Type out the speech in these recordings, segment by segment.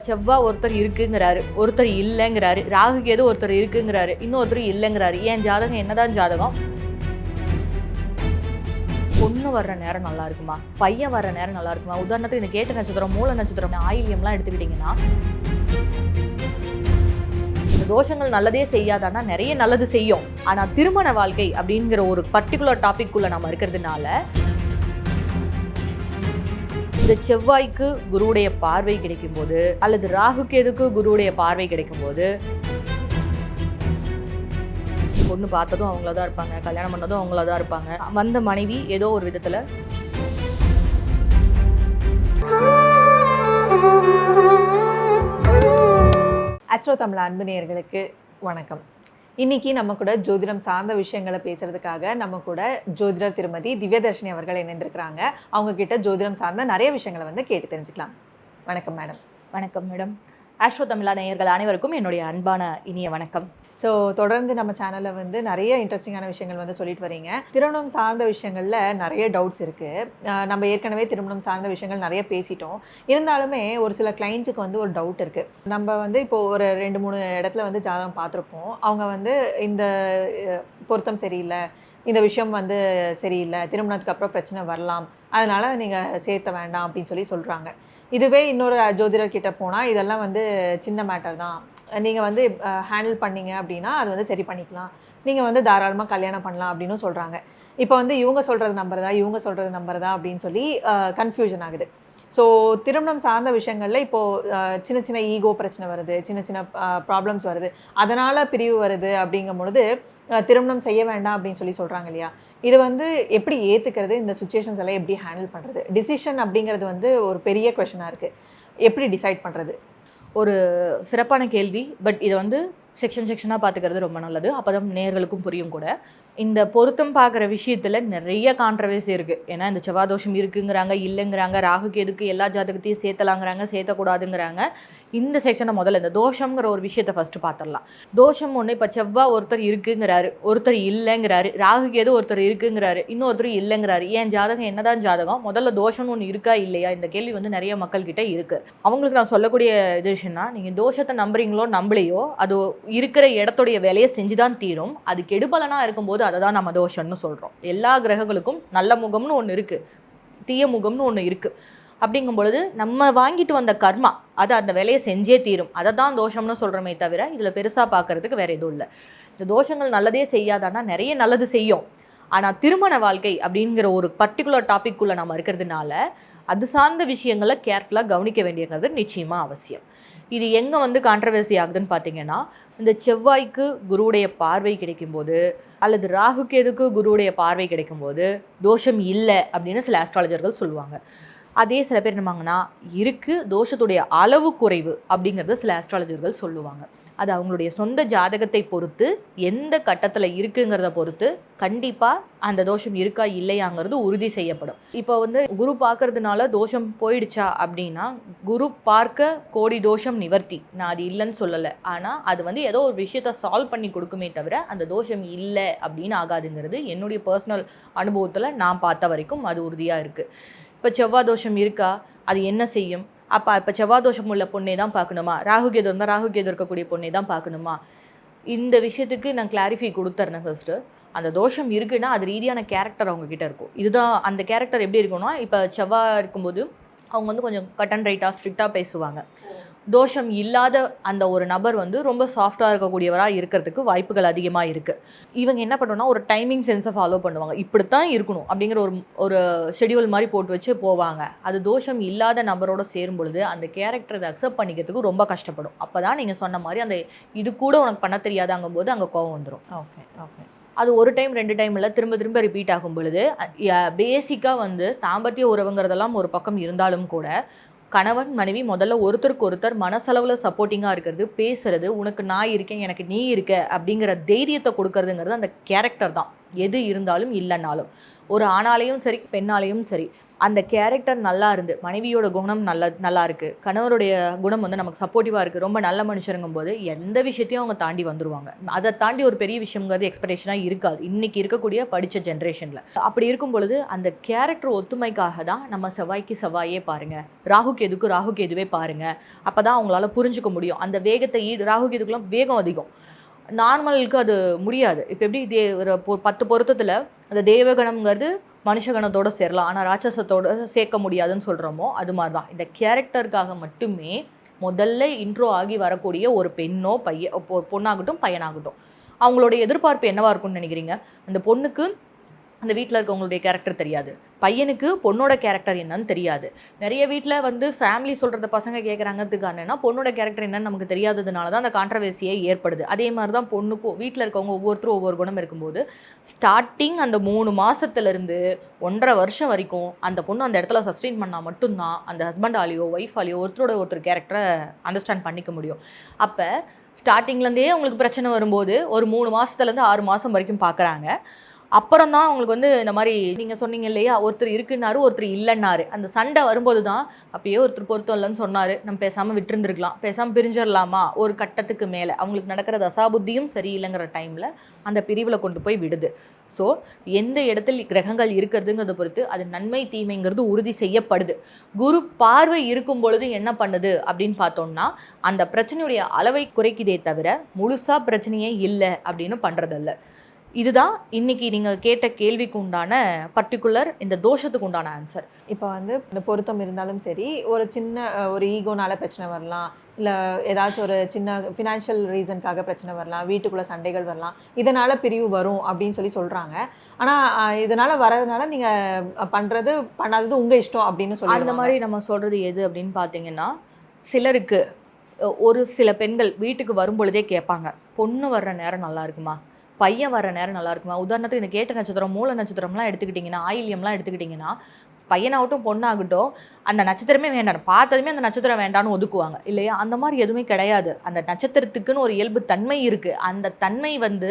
செவ்வாய் ஒருத்தர் இருக்குங்கிறாரு, ஒருத்தர் இல்லைங்கிறாரு, ராகு கேது ஒருத்தர் இருக்குங்கிறாரு, இன்னொருத்தர் இல்லைங்கிறாரு. ஏன் ஜாதகம் என்னதான் ஜாதகம்? பொண்ணு வர்ற நேரம் நல்லா இருக்குமா, பையன் வர்ற நேரம் நல்லா இருக்குமா? உதாரணத்துக்கு இந்த கேட்ட நட்சத்திரம், மூல நட்சத்திரம், ஆயில்யம்லாம் எடுத்துக்கிட்டிங்கன்னா இந்த தோஷங்கள் நல்லதே செய்யாதானா நிறைய நல்லது செய்யும். ஆனால் திருமண வாழ்க்கை அப்படிங்கிற ஒரு பர்டிகுலர் டாபிக் உள்ள நம்ம இருக்கிறதுனால இந்த செவ்வாய்க்கு குருவுடைய பார்வை கிடைக்கும் போது அல்லது ராகு கேதுக்கு குருவுடைய பார்வை கிடைக்கும் போது பொண்ணு பார்த்ததும் அவங்கள தான் இருப்பாங்க, கல்யாணம் பண்ணதும் அவங்கள தான் இருப்பாங்க. வந்த மனைவி ஏதோ ஒரு விதத்தில் ஆஸ்ட்ரோ தமிழ் அன்பு நேயர்களுக்கு வணக்கம். இன்னைக்கு நம்ம கூட ஜோதிடம் சார்ந்த விஷயங்களை பேசுறதுக்காக நம்ம கூட ஜோதிடர் திருமதி திவ்யதர்ஷினி அவர்கள் இணைந்திருக்கிறாங்க. அவங்க கிட்ட ஜோதிடம் சார்ந்த நிறைய விஷயங்களை கேட்டு தெரிஞ்சுக்கலாம். வணக்கம் மேடம். வணக்கம் மேடம். ஆஸ்ட்ரோ தமிழா நேயர்கள் அனைவருக்கும் என்னுடைய அன்பான இனிய வணக்கம். ஸோ தொடர்ந்து நம்ம சேனலில் நிறைய இன்ட்ரெஸ்டிங்கான விஷயங்கள் சொல்லிட்டு வரீங்க. திருமணம் சார்ந்த விஷயங்களில் நிறைய டவுட்ஸ் இருக்குது. நம்ம ஏற்கனவே திருமணம் சார்ந்த விஷயங்கள் நிறைய பேசிட்டோம். இருந்தாலுமே ஒரு சில கிளைண்ட்ஸுக்கு ஒரு டவுட் இருக்குது. நம்ம இப்போது ஒரு 2-3 இடத்துல ஜாதகம் பார்த்துருப்போம். அவங்க இந்த பொருத்தம் சரியில்லை, இந்த விஷயம் சரியில்லை, திருமணத்துக்கு அப்புறம் பிரச்சனை வரலாம், அதனால் நீங்கள் சேர்த்த வேண்டாம் அப்படின்னு சொல்கிறாங்க. இதுவே இன்னொரு ஜோதிடர்கிட்ட போனால் இதெல்லாம் சின்ன மேட்டர் தான், நீங்கள் ஹேண்டில் பண்ணீங்க அப்படின்னா அது சரி பண்ணிக்கலாம், நீங்கள் தாராளமாக கல்யாணம் பண்ணலாம் அப்படின்னு சொல்கிறாங்க. இப்போ இவங்க சொல்கிறது நம்பர் தான், இவங்க சொல்கிறது நம்பர் தான் அப்படின்னு கன்ஃபியூஷன் ஆகுது. ஸோ திருமணம் சார்ந்த விஷயங்களில் இப்போது சின்ன சின்ன ஈகோ பிரச்சனை வருது, சின்ன சின்ன ப்ராப்ளம்ஸ் வருது, அதனால் பிரிவு வருது. அப்படிங்கும் பொழுது திருமணம் செய்ய வேண்டாம் அப்படின்னு சொல்கிறாங்க இல்லையா? இது எப்படி ஏற்றுக்கிறது, இந்த சுச்சுவேஷன்ஸ் எல்லாம் எப்படி ஹேண்டில் பண்ணுறது? டிசிஷன் அப்படிங்கிறது ஒரு பெரிய கொஷனாக இருக்குது. எப்படி டிசைட் பண்ணுறது? ஒரு சிறப்பான கேள்வி. பட் இதை செக்ஷனாக பார்த்துக்கிறது ரொம்ப நல்லது. அப்போ தான் நேயர்களுக்கும் புரியும் கூட. இந்த பொருத்தம் பார்க்குற விஷயத்தில் நிறைய கான்ட்ரவர்சி இருக்குது. ஏன்னா இந்த செவ்வாய் தோஷம் இருக்குங்கிறாங்க, இல்லைங்கிறாங்க, ராகு கேதுக்கு எல்லா ஜாதகத்தையும் சேர்த்தலாங்கிறாங்க, சேர்த்தக்கூடாதுங்கிறாங்க. இந்த செக்ஷனை முதல்ல இந்த தோஷங்கிற ஒரு விஷயத்தை ஃபஸ்ட்டு பார்த்துடலாம். தோஷம் ஒன்று, இப்போ செவ்வாய் ஒருத்தர் இருக்குங்கிறாரு, ஒருத்தர் இல்லைங்கிறாரு, ராகு கேது ஒருத்தர் இருக்குங்கிறாரு, இன்னொருத்தர் இல்லைங்கிறாரு. ஏன் ஜாதகம் என்னதான் ஜாதகம்? முதல்ல தோஷம்னு ஒன்று இருக்கா இல்லையா? இந்த கேள்வி நிறைய மக்கள்கிட்ட இருக்குது. அவங்களுக்கு நான் சொல்லக்கூடிய இது விஷயம்னா, நீங்கள் தோஷத்தை நம்புறீங்களோ நம்பலையோ அது இருக்கிற இடத்துடைய வேலையை செஞ்சு தான் தீரும். அது கெடுபலனாக இருக்கும்போது அதை தான் நம்ம தோஷம்னு சொல்கிறோம். எல்லா கிரகங்களுக்கும் நல்ல முகம்னு ஒன்று இருக்குது, தீய முகம்னு ஒன்று இருக்குது. அப்படிங்கும் பொழுது நம்ம வாங்கிட்டு வந்த கர்மா அது அந்த வேலையை செஞ்சே தீரும். அதை தான் தோஷம்னு சொல்கிறோமே தவிர இதில் பெருசாக பார்க்குறதுக்கு வேறு எதுவும் இல்லை. இந்த தோஷங்கள் நல்லதே செய்யாதானா நிறைய நல்லது செய்யும். ஆனால் திருமண வாழ்க்கை அப்படிங்கிற ஒரு பர்டிகுலர் டாபிக் உள்ள நம்ம இருக்கிறதுனால அது சார்ந்த விஷயங்களை கேர்ஃபுல்லாக கவனிக்க வேண்டியது நிச்சயமாக அவசியம். இது எங்கே கான்ட்ரவர்சி ஆகுதுன்னு பார்த்தீங்கன்னா, இந்த செவ்வாய்க்கு குருவுடைய பார்வை கிடைக்கும்போது அல்லது ராகு கேதுக்கு குருவுடைய பார்வை கிடைக்கும்போது தோஷம் இல்லை அப்படின்னு சில ஆஸ்ட்ராலஜர்கள் சொல்லுவாங்க. அதே சில பேர் என்னமாங்கன்னா இருக்குது, தோஷத்துடைய அளவு குறைவு அப்படிங்கிறது சில ஆஸ்ட்ராலஜர்கள் சொல்லுவாங்க. அது அவங்களுடைய சொந்த ஜாதகத்தை பொறுத்து, எந்த கட்டத்தில் இருக்குங்கிறத பொறுத்து கண்டிப்பாக அந்த தோஷம் இருக்கா இல்லையாங்கிறது உறுதி செய்யப்படும். இப்போ குரு பார்க்கறதுனால தோஷம் போயிடுச்சா அப்படின்னா, குரு பார்க்க கோடி தோஷம் நிவர்த்தி. நான் அது இல்லைன்னு சொல்லலை. ஆனால் அது ஏதோ ஒரு விஷயத்தை சால்வ் பண்ணி கொடுக்குமே தவிர அந்த தோஷம் இல்லை அப்படின்னு ஆகாதுங்கிறது என்னுடைய பர்சனல் அனுபவத்தில் நான் பார்த்த வரைக்கும் அது உறுதியாக இருக்குது. இப்போ செவ்வாய் தோஷம் இருக்கா, அது என்ன செய்யும்? இப்போ செவ்வாய் தோஷம் உள்ள பொண்ணை தான் பார்க்கணுமா, ராகு கேது இருந்தால் ராகு கேது இருக்கக்கூடிய பொண்ணை தான் பார்க்கணுமா? இந்த விஷயத்துக்கு நான் கிளாரிஃபை கொடுத்துறேன். ஃபர்ஸ்ட்டு அந்த தோஷம் இருக்குன்னா அது ரீதியான கேரக்டர் அவங்கக்கிட்ட இருக்கும். இதுதான் அந்த கேரக்டர் எப்படி இருக்குன்னா, இப்போ செவ்வாய் இருக்கும்போது அவங்க கொஞ்சம் கட் அண்ட் ரைட்டாக ஸ்ட்ரிக்டாக பேசுவாங்க. தோஷம் இல்லாத அந்த ஒரு நபர் ரொம்ப சாஃப்டாக இருக்கக்கூடியவராக இருக்கிறதுக்கு வாய்ப்புகள் அதிகமாக இருக்குது. இவங்க என்ன பண்ணுவோன்னா ஒரு டைமிங் சென்ஸை ஃபாலோ பண்ணுவாங்க. இப்படித்தான் இருக்கணும் அப்படிங்கிற ஒரு ஷெடியூல் மாதிரி போட்டு வச்சு போவாங்க. அது தோஷம் இல்லாத நபரோட சேரும் பொழுது அந்த கேரக்டர் அதை அக்செப்ட் பண்ணிக்கிறதுக்கு ரொம்ப கஷ்டப்படும். அப்போ தான் நீங்கள் சொன்ன மாதிரி அந்த இது கூட உனக்கு பண்ண தெரியாதாங்கும் போது அங்கே கோவம் வந்துடும். ஓகே. அது ஒரு டைம் 2 டைம் இல்லை, திரும்ப திரும்ப ரிப்பீட் ஆகும் பொழுது பேசிக்காக தாம்பத்திய உறவுங்கிறதெல்லாம் ஒரு பக்கம் இருந்தாலும் கூட கணவன் மனைவி முதல்ல ஒருத்தருக்கு ஒருத்தர் மனசளவில் சப்போர்ட்டிங்காக இருக்கிறது, பேசுறது, உனக்கு நான் இருக்கேன் எனக்கு நீ இருக்க அப்படிங்கிற தைரியத்தை கொடுக்கறதுங்கிறது அந்த கேரக்டர் தான். எது இருந்தாலும் இல்லைனாலும் ஒரு ஆணாலையும் சரி பெண்ணாலையும் சரி அந்த கேரக்டர் நல்லா இருந்து மனைவியோட குணம் நல்லா இருக்குது, கணவருடைய குணம் வந்து நமக்கு சப்போர்ட்டிவாக இருக்குது, ரொம்ப நல்ல மனுஷருங்கும் போது எந்த விஷயத்தையும் அவங்க தாண்டி வந்துருவாங்க. அதை தாண்டி ஒரு பெரிய விஷயங்கிறது எக்ஸ்பெக்டேஷனாக இருக்காது இன்றைக்கி இருக்கக்கூடிய படித்த ஜென்ரேஷனில். அப்படி இருக்கும் பொழுது அந்த கேரக்டர் ஒத்துமைக்காக தான் நம்ம செவ்வாய்க்கு செவ்வாயே பாருங்கள், ராகுக்கு எதுக்கு ராகுக்கு எதுவே பாருங்கள். அப்போ தான் அவங்களால புரிஞ்சுக்க முடியும். அந்த வேகத்தை ராகுக்கு எதுக்குலாம் வேகம் அதிகம், நார்மலுக்கு அது முடியாது. இப்போ எப்படி ஒரு 10 பொருத்தத்தில் அந்த தேவகணம்ங்கிறது மனுஷகணத்தோடு சேரலாம், ஆனால் ராட்சசத்தோடு சேர்க்க முடியாதுன்னு சொல்கிறோமோ அது மாதிரி தான் இந்த கேரக்டருக்காக மட்டுமே முதல்ல இன்ட்ரோ ஆகி வரக்கூடிய ஒரு பெண்ணோ பொண்ணாகட்டும் பையனாகட்டும் அவங்களுடைய எதிர்பார்ப்பு என்னவாக இருக்கும்னு நினைக்கிறீங்க? அந்த பொண்ணுக்கு அந்த வீட்டில் இருக்கவங்களுடைய கேரக்டர் தெரியாது, பையனுக்கு பொண்ணோட கேரக்டர் என்னன்னு தெரியாது. நிறைய வீட்டில் வந்து ஃபேமிலி சொல்கிறத பசங்க கேட்குறாங்கிறதுக்கான பொண்ணோட கேரக்டர் என்னன்னு நமக்கு தெரியாததுனால தான் அந்த கான்ட்ரவர்சியே ஏற்படுது. அதே மாதிரி தான் பொண்ணுக்கும் வீட்டில் இருக்கவங்க ஒவ்வொருத்தரும் ஒவ்வொரு குணம் இருக்கும்போது ஸ்டார்டிங் அந்த 3 மாதத்துலேருந்து 1.5 வருஷம் வரைக்கும் அந்த பொண்ணு அந்த இடத்துல சஸ்டெயின் பண்ணால் மட்டும்தான் அந்த ஹஸ்பண்டாலேயோ ஒய்ஃபாலேயோ ஒருத்தர் கேரக்டரை அண்டர்ஸ்டாண்ட் பண்ணிக்க முடியும். அப்போ ஸ்டார்டிங்லேருந்தே அவங்களுக்கு பிரச்சனை வரும்போது ஒரு 3 மாதத்துலேருந்து 6 மாதம் வரைக்கும் பார்க்குறாங்க. அப்புறம் தான் அவங்களுக்கு வந்து இந்த மாதிரி நீங்கள் சொன்னீங்க இல்லையா, ஒருத்தர் இருக்குன்னாரு ஒருத்தர் இல்லைன்னாரு, அந்த சண்டை வரும்போது தான் அப்படியே ஒருத்தர் பொருத்தம் இல்லைன்னு சொன்னார், நம்ம பேசாமல் விட்டுருந்துருக்கலாம், பேசாமல் பிரிஞ்சிடலாமா, ஒரு கட்டத்துக்கு மேலே அவங்களுக்கு நடக்கிற தசாபுத்தியும் சரியில்லைங்கிற டைமில் அந்த பிரிவில் கொண்டு போய் விடுது. ஸோ எந்த இடத்துல கிரகங்கள் இருக்கிறதுங்கிறத பொறுத்து அது நன்மை தீமைங்கிறது உறுதி செய்யப்படுது. குரு பார்வை இருக்கும் பொழுது என்ன பண்ணுது அப்படின்னு பார்த்தோம்னா அந்த பிரச்சனையுடைய அளவை குறைக்குதே தவிர முழுசாக பிரச்சனையே இல்லை அப்படின்னு பண்ணுறதில்ல. இதுதான் இன்னைக்கு நீங்கள் கேட்ட கேள்விக்கு உண்டான பர்டிகுலர் இந்த தோஷத்துக்கு உண்டான ஆன்சர். இப்போ வந்து இந்த பொருத்தம் இருந்தாலும் சரி, ஒரு சின்ன ஒரு ஈகோனால பிரச்சனை வரலாம், இல்லை ஏதாச்சும் ஒரு சின்ன ஃபினான்ஷியல் ரீசனுக்காக பிரச்சனை வரலாம், வீட்டுக்குள்ளே சண்டைகள் வரலாம், இதனால் பிரிவு வரும் அப்படின்னு சொல்கிறாங்க. ஆனால் இதனால் வரதுனால நீங்கள் பண்ணுறது பண்ணாதது உங்கள் இஷ்டம் அப்படின்னு சொல்லி அந்த மாதிரி நம்ம சொல்கிறது எது அப்படின்னு பார்த்தீங்கன்னா, சிலருக்கு ஒரு சில பெண்கள் வீட்டுக்கு வரும் பொழுதே கேட்பாங்க, பொண்ணு வர்ற நேரம் நல்லா இருக்குமா, பையன் வர நேரம் நல்லா இருக்குமா. உதாரணத்துக்கு இந்த கேட்ட நட்சத்திரம் மூல நட்சத்திரம்லாம் எடுத்துக்கிட்டிங்கன்னா, ஆயில்யம்லாம் எடுத்துக்கிட்டிங்கன்னா, பையனாகட்டும் பொண்ணாகட்டும் அந்த நட்சத்திரமே வேண்டாம், பார்த்ததுமே அந்த நட்சத்திரம் வேண்டான்னு ஒதுக்குவாங்க இல்லையா. அந்த மாதிரி எதுவுமே கிடையாது. அந்த நட்சத்திரத்துக்குன்னு ஒரு இயல்பு தன்மை இருக்குது. அந்த தன்மை வந்து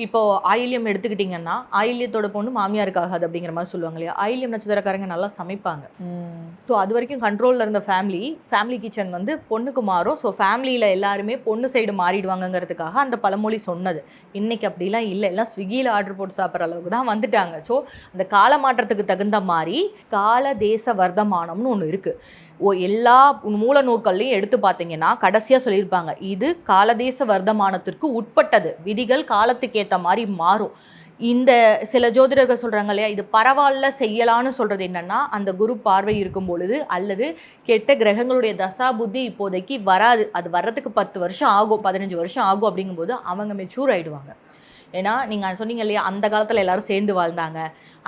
இப்போது ஆயில்யம் எடுத்துக்கிட்டிங்கன்னா ஆயில்யத்தோட பொண்ணு மாமியாருக்காகாது அப்படிங்கிற மாதிரி சொல்லுவாங்க இல்லையா. ஆயில்யம் நட்சத்திரக்காரங்க நல்லா சமைப்பாங்க. ஸோ அது வரைக்கும் கண்ட்ரோலில் இருந்த ஃபேமிலி கிச்சன் வந்து பொண்ணுக்கு மாறும். ஸோ ஃபேமிலியில் எல்லாருமே பொண்ணு சைடு மாறிடுவாங்கங்கிறதுக்காக அந்த பழமொழி சொன்னது. இன்றைக்கி அப்படிலாம் இல்லை, எல்லாம் ஸ்விக்கியில் ஆர்டர் போட்டு சாப்பிட்ற அளவுக்கு தான் வந்துட்டாங்க. ஸோ அந்த கால மாற்றத்துக்கு தகுந்த மாதிரி கால தேச வர்த்தமானம்னு ஒன்று இருக்குது. எல்லா மூல நூற்கள்லையும் எடுத்து பார்த்தீங்கன்னா கடைசியாக சொல்லியிருப்பாங்க, இது காலதேச வர்த்தமானத்திற்கு உட்பட்டது, விதிகள் காலத்துக்கு ஏற்ற மாதிரி மாறும். இந்த சில ஜோதிடர்கள் சொல்கிறாங்க இல்லையா, இது பரவாயில்ல செய்யலான்னு சொல்கிறது என்னென்னா, அந்த குரு பார்வை இருக்கும் பொழுது அல்லது கெட்ட கிரகங்களுடைய தசா புத்தி இப்போதைக்கு வராது, அது வர்றதுக்கு 10 வருஷம் ஆகும் 15 வருஷம் ஆகும் அப்படிங்கும்போது அவங்க மெச்சூர் ஆகிடுவாங்க. ஏன்னா நீங்கள் சொன்னீங்க இல்லையா, அந்த காலத்தில் எல்லோரும் சேர்ந்து வாழ்ந்தாங்க,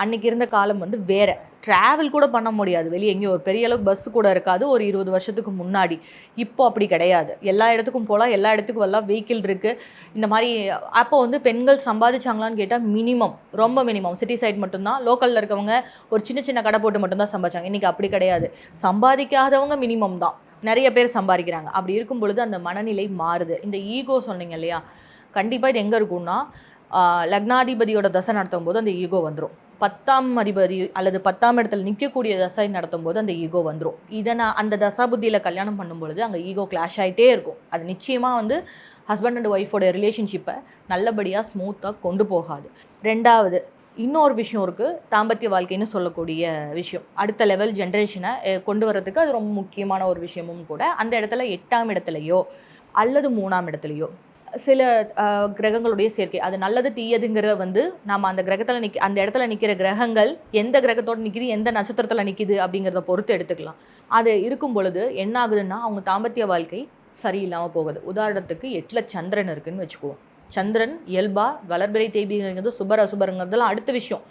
அன்றைக்கி இருந்த காலம் வந்து வேறு, ட்ராவல் கூட பண்ண முடியாது, வெளியே எங்கேயும் ஒரு பெரிய அளவுக்கு பஸ்ஸு கூட இருக்காது ஒரு 20 வருஷத்துக்கு முன்னாடி. இப்போ அப்படி கிடையாது, எல்லா இடத்துக்கும் போகலாம், எல்லா இடத்துக்கும் எல்லாம் வெஹிக்கிள் இருக்குது. இந்த மாதிரி அப்போ வந்து பெண்கள் சம்பாதிச்சாங்களான்னு கேட்டால் மினிமம், ரொம்ப மினிமம், சிட்டி சைட் மட்டும்தான், லோக்கலில் இருக்கவங்க ஒரு சின்ன சின்ன கடை போட்டு மட்டும்தான் சம்பாதிச்சாங்க. இன்றைக்கி அப்படி கிடையாது, சம்பாதிக்காதவங்க மினிமம் தான், நிறைய பேர் சம்பாதிக்கிறாங்க. அப்படி இருக்கும் பொழுது அந்த மனநிலை மாறுது. இந்த ஈகோ சொன்னீங்க இல்லையா, கண்டிப்பாக இது எங்கே இருக்கும்னா லக்னாதிபதியோட தசை நடத்தும் போது அந்த ஈகோ வந்துடும். 10ஆம் அதிபதி அல்லது 10ஆம் இடத்துல நிற்கக்கூடிய தசை நடத்தும் போது அந்த ஈகோ வந்துடும். இதை நான் அந்த தசாபுத்தியில் கல்யாணம் பண்ணும்பொழுது அங்கே ஈகோ கிளாஷ் ஆகிட்டே இருக்கும். அது நிச்சயமாக வந்து ஹஸ்பண்ட் அண்ட் ஒய்ஃபோட ரிலேஷன்ஷிப்பை நல்லபடியாக ஸ்மூத்தாக கொண்டு போகாது. ரெண்டாவது இன்னொரு விஷயம் இருக்குது, தாம்பத்திய வாழ்க்கைன்னு சொல்லக்கூடிய விஷயம் அடுத்த லெவல் ஜென்ரேஷனை கொண்டு வரதுக்கு அது ரொம்ப முக்கியமான ஒரு விஷயமும் கூட. அந்த இடத்துல 8ஆம் இடத்துலையோ அல்லது 3ஆம் இடத்துலையோ சில கிரகங்களுடைய சேர்க்கை, அது நல்லது தீயதுங்கிற வந்து நம்ம அந்த கிரகத்தில் அந்த இடத்துல நிற்கிற கிரகங்கள் எந்த கிரகத்தோடு நிற்கிது, எந்த நட்சத்திரத்தில் நிற்கிது அப்படிங்கிறத பொறுத்து எடுத்துக்கலாம். அது இருக்கும் பொழுது என்ன ஆகுதுன்னா அவங்க தாம்பத்திய வாழ்க்கை சரியில்லாமல் போகுது. உதாரணத்துக்கு 8ல் சந்திரன் இருக்குதுன்னு வச்சுக்குவோம். சந்திரன் இயல்பாக வளர்பிறை தேய்பிங்கிறது சுபர் அசுபருங்கிறதுலாம் அடுத்த விஷயம்.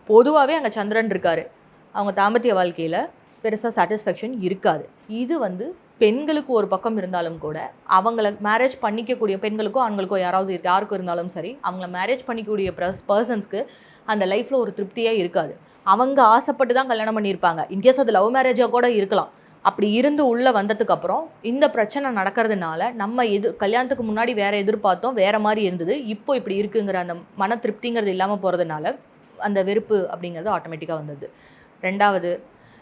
பொதுவாகவே அங்கே சந்திரன் இருக்கார், அவங்க தாம்பத்திய வாழ்க்கையில் பெருசாக சாட்டிஸ்ஃபேக்ஷன் இருக்காது. இது வந்து பெண்களுக்கு ஒரு பக்கம் இருந்தாலும் கூட அவங்கள மேரேஜ் பண்ணிக்கக்கூடிய பெண்களுக்கோ ஆண்களுக்கோ யாருக்கும் இருந்தாலும் சரி, அவங்கள மேரேஜ் பண்ணிக்கக்கூடிய பர்சன்ஸ்க்கு அந்த லைஃப்பில் ஒரு திருப்தியாக இருக்காது. அவங்க ஆசைப்பட்டு தான் கல்யாணம் பண்ணியிருப்பாங்க. இன்கேஸ் அது லவ் மேரேஜாக கூட இருக்கலாம். அப்படி இருந்து உள்ளே வந்ததுக்கப்புறம் இந்த பிரச்சனை நடக்கிறதுனால நம்ம கல்யாணத்துக்கு முன்னாடி வேறு எதிர்பார்த்தோம், வேறு மாதிரி இருந்தது, இப்போ இப்படி இருக்குங்கிற அந்த மன திருப்திங்கிறது இல்லாமல் போகிறதுனால அந்த வெறுப்பு அப்படிங்கிறது ஆட்டோமேட்டிக்காக வந்தது. ரெண்டாவது,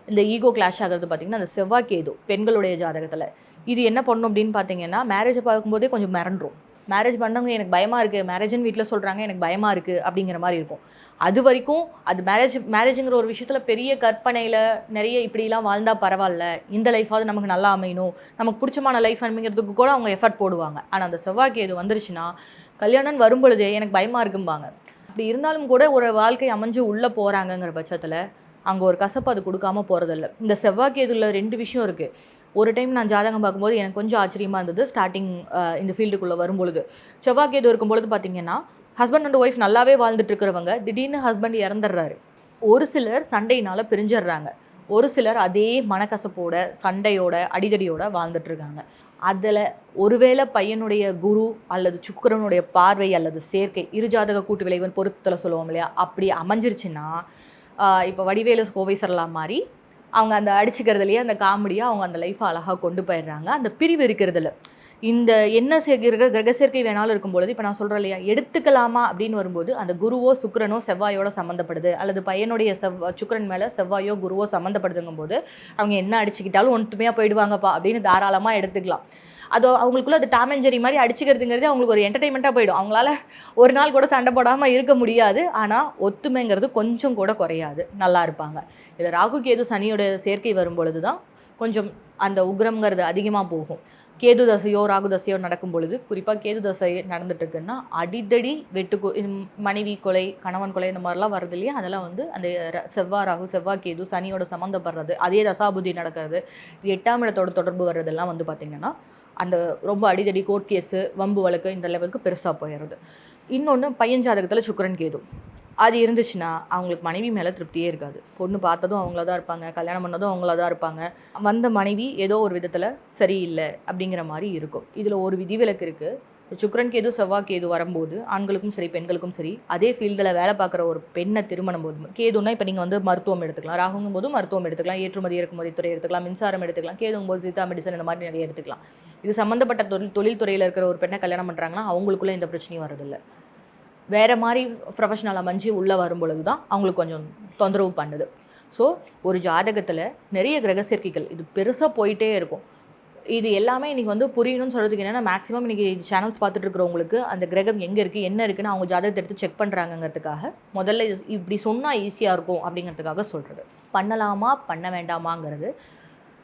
இந்த ஈகோ கிளாஷ் ஆகிறது பார்த்திங்கன்னா அந்த செவ்வாய் கேது பெண்களுடைய ஜாதகத்தில் இது என்ன பண்ணும் அப்படின்னு பார்த்தீங்கன்னா, மேரேஜை பார்க்கும்போதே கொஞ்சம் மிரண்டுரும். மேரேஜ் பண்ணவங்க எனக்கு பயமாக இருக்குது, மேரேஜ்னு வீட்டில் சொல்கிறாங்க, எனக்கு பயமாக இருக்குது அப்படிங்கிற மாதிரி இருக்கும். அது வரைக்கும் அது மேரேஜுங்கிற ஒரு விஷயத்தில் பெரிய கற்பனையில் நிறைய இப்படிலாம் வாழ்ந்தால் பரவாயில்ல, இந்த லைஃபாவது நமக்கு நல்லா அமையணும், நமக்கு பிடிச்சமான லைஃப் அமைங்கிறதுக்கு கூட அவங்க எஃபர்ட் போடுவாங்க. ஆனால் அந்த செவ்வாய்க்கு எது வந்துருச்சுன்னா, கல்யாணம் வரும்பொழுதே எனக்கு பயமாக இருக்கும்பாங்க. அப்படி இருந்தாலும் கூட ஒரு வாழ்க்கை அமைஞ்சு உள்ளே போகிறாங்கங்கிற பட்சத்தில் அங்கே ஒரு கசப்பு அது கொடுக்காம போகிறதில்ல. இந்த செவ்வாய்க்கு எதுல 2 விஷயம் இருக்குது. ஒரு டைம் நான் ஜாதகம் பார்க்கும்போது எனக்கு கொஞ்சம் ஆச்சரியமாக இருந்தது. ஸ்டார்டிங் இந்த ஃபீல்டுக்குள்ளே வரும்பொழுது செவ்வாய்க்கு எது இருக்கும்பொழுது பார்த்திங்கன்னா, ஹஸ்பண்ட் அண்ட் ஒய்ஃப் நல்லாவே வாழ்ந்துட்டு இருக்கிறவங்க திடீர்னு ஹஸ்பண்ட் இறந்துடுறாரு. ஒரு சிலர் சண்டையினால் பிரிஞ்சிடுறாங்க, ஒரு சிலர் அதே மனக்கசப்போட சண்டையோட அடிதடியோட வாழ்ந்துட்டுருக்காங்க. அதில் ஒருவேளை பையனுடைய குரு அல்லது சுக்கிரனுடைய பார்வை அல்லது சேர்க்கை இருஜாதக கூட்டு விளைவுன்னு பொருத்தத்தில் சொல்லுவோம் இல்லையா, அப்படி அமைஞ்சிருச்சுன்னா இப்போ வடிவேலு கோவை சரலா மாதிரி அவங்க அந்த அடிச்சுக்கிறதுலையே அந்த காமெடியாக அவங்க அந்த லைஃப்பை அழகாக கொண்டு போயிடுறாங்க. அந்த பிரிவு இருக்கிறதுல இந்த என்ன கிரக சேர்க்கை வேணாலும் இருக்கும்பொழுது இப்போ நான் சொல்கிறேன் இல்லையா, எடுத்துக்கலாமா அப்படின்னு வரும்போது அந்த குருவோ சுக்கிரனோ செவ்வாயோட சம்மந்தப்படுது, அல்லது பையனுடைய சுக்கிரன் மேலே செவ்வாயோ குருவோ சம்மந்தப்படுதுங்கும் போது அவங்க என்ன அடிச்சுக்கிட்டாலும் ஒன்றுமையாக போயிடுவாங்கப்பா அப்படின்னு தாராளமாக எடுத்துக்கலாம். அது அவங்களுக்குள்ள அது டாம் அண்ட் ஜெர்ரி மாதிரி அடிச்சுக்கிறதுங்கிறது அவங்களுக்கு ஒரு என்டர்டைன்மெண்ட்டாக போயிடும். அவங்களால ஒரு நாள் கூட சண்டை போடாமல் இருக்க முடியாது, ஆனால் ஒத்துமைங்கிறது கொஞ்சம் கூட குறையாது, நல்லா இருப்பாங்க. இதில் ராகு கேது சனியோட சேர்க்கை வரும்பொழுது தான் கொஞ்சம் அந்த உக்ரம்ங்கிறது அதிகமாக போகும். கேது தசையோ ராகு தசையோ நடக்கும் பொழுது, குறிப்பாக கேது தசை நடந்துட்டுருக்குன்னா அடித்தடி மனைவி கொலை கணவன் கொலை இந்த மாதிரிலாம் வருது இல்லையா, அதெல்லாம் வந்து அந்த செவ்வாய் ராகு செவ்வாய் கேது சனியோட சம்மந்தப்படுறது, அதே தசாபுதி நடக்கிறது, 8ஆம் இடத்தோட தொடர்பு வர்றதெல்லாம் வந்து பார்த்திங்கன்னா அந்த ரொம்ப அடிதடி கோர்ட் கேஸு வம்பு வழக்கு இந்த லெவலுக்கு பெருசாக போயிடுறது. இன்னொன்று பையன் ஜாதகத்தில் சுக்கிரன் கேது அது இருந்துச்சுன்னா அவங்களுக்கு மனைவி மேலே திருப்தியே இருக்காது. பொண்ணு பார்த்ததும் அவங்கள தான் இருப்பாங்க, கல்யாணம் பண்ணதும் அவங்கள தான் இருப்பாங்க, வந்த மனைவி ஏதோ ஒரு விதத்தில் சரியில்லை அப்படிங்கிற மாதிரி இருக்கும். இதில் ஒரு விதிவிலக்கு இருக்குது. சுக்கிரன் கேது செவ்வாய் கேது வரும்போது ஆண்களுக்கும் சரி பெண்களுக்கும் சரி அதே ஃபீல்டில் வேலை பார்க்குற ஒரு பெண்ணை திருமணம் போது, கேதுன்னா இப்போ நீங்கள் வந்து மருத்துவம் எடுத்துக்கலாம், ராகுங்கும் போது மருத்துவம் எடுத்துக்கலாம், ஏற்றுமதி இறக்குமதி துறை எடுத்துக்கலாம், மின்சாரம் எடுத்துக்கலாம், கேதுங்கும் போது சீதா மெடிசன் இந்த மாதிரி நிறைய எடுத்துக்கலாம். இது சம்மந்தப்பட்ட தொழில் துறையில் இருக்கிற ஒரு பெண்ணை கல்யாணம் பண்ணுறாங்கன்னா அவங்களுக்குள்ளே எந்த பிரச்சனையும் வரதில்லை. வேறு மாதிரி ப்ரொஃபஷனல் அமைஞ்சு உள்ளே வரும்பொழுது தான் அவங்களுக்கு கொஞ்சம் தொந்தரவு பண்ணுது. ஸோ ஒரு ஜாதகத்தில் நிறைய கிரக சேர்க்கைகள் இது பெருசாக போயிட்டே இருக்கும். இது எல்லாமே இன்றைக்கி வந்து புரியணும்னு சொல்கிறதுக்கு என்னென்னா, மேக்ஸிமம் இன்றைக்கி சேனல்ஸ் பார்த்துட்டு இருக்கிறவங்களுக்கு அந்த கிரகம் எங்கே இருக்குது என்ன இருக்குன்னு அவங்க ஜாதகத்தை எடுத்து செக் பண்ணுறாங்கங்கிறதுக்காக முதல்ல இப்படி சொன்னால் ஈஸியாக இருக்கும் அப்படிங்கிறதுக்காக சொல்கிறது. பண்ணலாமா பண்ண வேண்டாமாங்கிறது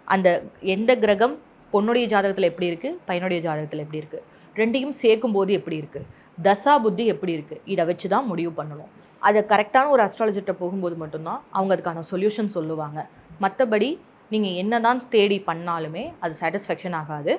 அந்த எந்த கிரகம் பொண்ணுடைய ஜாதகத்தில் எப்படி இருக்குது, பையனுடைய ஜாதகத்தில் எப்படி இருக்குது, ரெண்டையும் சேர்க்கும்போது எப்படி இருக்குது, தசா புத்தி எப்படி இருக்குது, இதை வச்சு தான் முடிவு பண்ணணும். அதை கரெக்டான ஒரு அஸ்ட்ராலஜர்கிட்ட போகும்போது மட்டும்தான் அவங்க அதுக்கான சொல்யூஷன் சொல்லுவாங்க. மற்றபடி நீங்கள் என்ன தான் தேடி பண்ணாலுமே அது சாட்டிஸ்ஃபேக்ஷன் ஆகாது.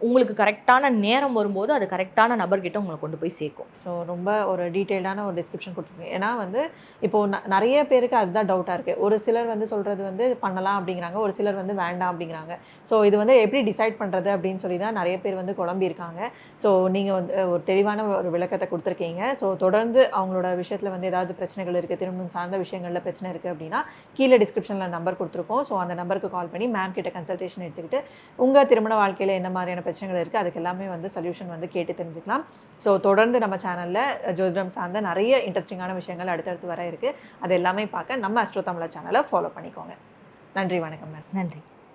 உங்களுக்கு கரெக்டான நேரம் வரும்போது அது கரெக்டான நபர்கிட்ட உங்களை கொண்டு போய் சேர்க்கும். ஸோ ரொம்ப ஒரு டீட்டெயில்டான ஒரு டிஸ்கிரிப்ஷன் கொடுத்துருக்கீங்க. ஏன்னா வந்து இப்போது நிறைய பேருக்கு அதுதான் டவுட்டாக இருக்குது. ஒரு சிலர் வந்து சொல்கிறது வந்து பண்ணலாம் அப்படிங்கிறாங்க, ஒரு சிலர் வந்து வேண்டாம் அப்படிங்கிறாங்க. ஸோ இது வந்து எப்படி டிசைட் பண்ணுறது அப்படின்னு சொல்லி தான் நிறைய பேர் வந்து குழம்பியிருக்காங்க. ஸோ நீங்கள் வந்து ஒரு தெளிவான ஒரு விளக்கத்தை கொடுத்துருக்கீங்க. ஸோ தொடர்ந்து அவங்களோட விஷயத்தில் வந்து ஏதாவது பிரச்சனைகள் இருக்குது, திருமணம் சார்ந்த விஷயங்களில் பிரச்சனை இருக்குது அப்படின்னா கீழே டிஸ்கிரிப்ஷனில் நம்பர் கொடுத்துருக்கோம். ஸோ அந்த நம்பருக்கு கால் பண்ணி மேம் கிட்ட கன்சல்டேஷன் எடுத்துக்கிட்டு உங்கள் திருமண வாழ்க்கையில் என்ன மாதிரியான பிரச்சனைகள் இருக்குது அதுக்கு எல்லாமே வந்து சொல்யூஷன் வந்து கேட்டு தெரிஞ்சுக்கலாம். ஸோ தொடர்ந்து நம்ம சேனலில் ஜோதிடம் சார்ந்த நிறைய இன்ட்ரெஸ்டிங்கான விஷயங்கள் அடுத்தடுத்து வர இருக்குது. அது எல்லாமே பார்க்க நம்ம அஸ்ட்ரோ தமிழா சேனலை ஃபாலோ பண்ணிக்கோங்க. நன்றி, வணக்கம் மேம். நன்றி.